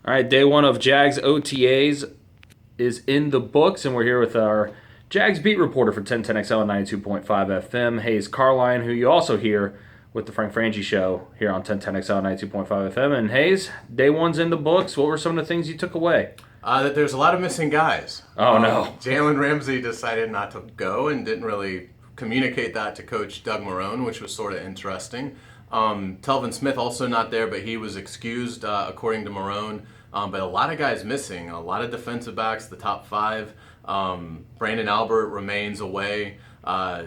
All right, day one of Jags OTAs is in the books, and we're here with our Jags beat reporter for 1010XL and 92.5 FM, Hayes Carlyon, who you also hear with the Frank Frangie Show here on 1010XL and 92.5 FM. And Hayes, day one's in the books. What were some of the things you took away? That there's a lot of missing guys. Oh, no. Jalen Ramsey decided not to go and didn't really communicate that to Coach Doug Marrone, which was sort of interesting. Telvin Smith also not there, but he was excused according to Marrone. But a lot of guys missing, a lot of defensive backs, the top five. Brandon Albert remains away.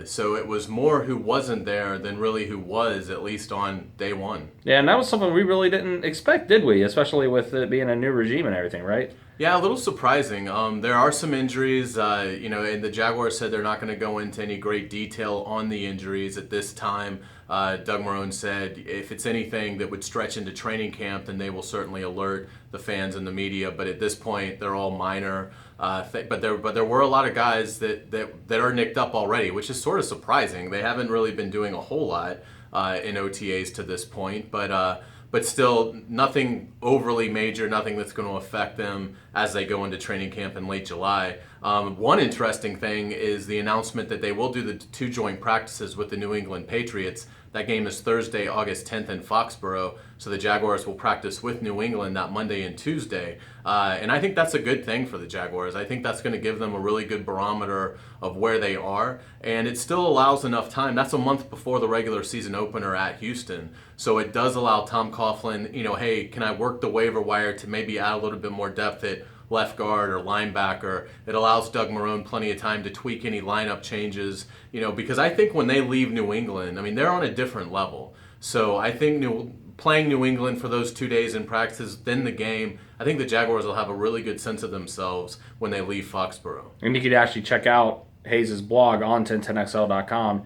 So it was more who wasn't there than really who was, at least on day one. Yeah, and that was something we really didn't expect, did we? Especially with it being a new regime and everything, right? Yeah, a little surprising. There are some injuries, and the Jaguars said they're not going to go into any great detail on the injuries at this time. Doug Marrone said if it's anything that would stretch into training camp, then they will certainly alert the fans and the media. But at this point, they're all minor. But there were a lot of guys that are nicked up already, which is sort of surprising. They haven't really been doing a whole lot in OTAs to this point, but still nothing overly major, nothing that's going to affect them as they go into training camp in late July. One interesting thing is the announcement that they will do the two joint practices with the New England Patriots. That game is Thursday, August 10th in Foxborough, so the Jaguars will practice with New England that Monday and Tuesday. And I think that's a good thing for the Jaguars. I think that's going to give them a really good barometer of where they are, and it still allows enough time. That's a month before the regular season opener at Houston, so it does allow Tom Coughlin, hey, can I work the waiver wire to maybe add a little bit more depth at left guard or linebacker. It allows Doug Marrone plenty of time to tweak any lineup changes, because I think when they leave New England, they're on a different level. So I think playing New England for those 2 days in practice, then the game, I think the Jaguars will have a really good sense of themselves when they leave Foxborough. And you could actually check out Hayes' blog on 1010XL.com,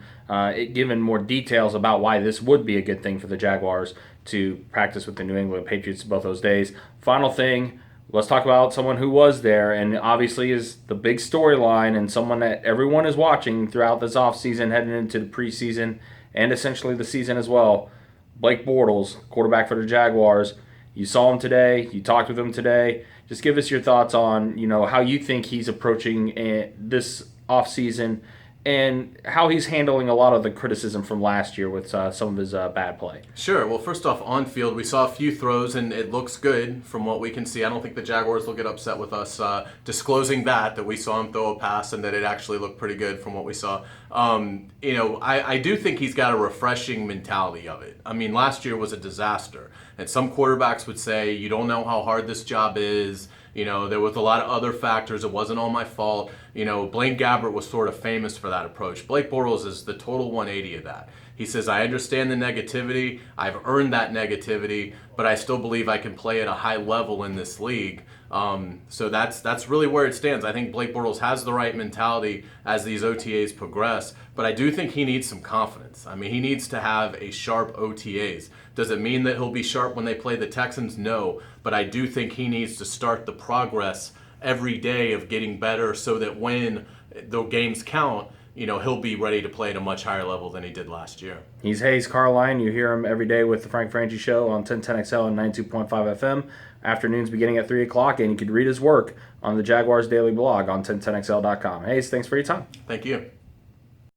giving more details about why this would be a good thing for the Jaguars to practice with the New England Patriots both those days. Final thing, let's talk about someone who was there and obviously is the big storyline and someone that everyone is watching throughout this offseason, heading into the preseason and essentially the season as well. Blake Bortles, quarterback for the Jaguars. You saw him today. You talked with him today. Just give us your thoughts on, how you think he's approaching this offseason and how he's handling a lot of the criticism from last year with some of his bad play. Sure. Well, first off, on field, we saw a few throws, and it looks good from what we can see. I don't think the Jaguars will get upset with us disclosing that we saw him throw a pass and that it actually looked pretty good from what we saw. I do think he's got a refreshing mentality of it. Last year was a disaster, and some quarterbacks would say, you don't know how hard this job is. There was a lot of other factors. It wasn't all my fault. Blaine Gabbert was sort of famous for that approach. Blake Bortles is the total 180 of that. He says, I understand the negativity. I've earned that negativity, but I still believe I can play at a high level in this league. So that's really where it stands. I think Blake Bortles has the right mentality as these OTAs progress, but I do think he needs some confidence. He needs to have a sharp OTAs. Does it mean that he'll be sharp when they play the Texans? No, but I do think he needs to start the progress every day of getting better so that when the games count, he'll be ready to play at a much higher level than he did last year. He's Hayes Carlyon. You hear him every day with the Frank Frangie Show on 1010XL and 92.5 FM. Afternoons beginning at 3 o'clock, and you can read his work on the Jaguars Daily blog on 1010XL.com. Hayes, thanks for your time. Thank you.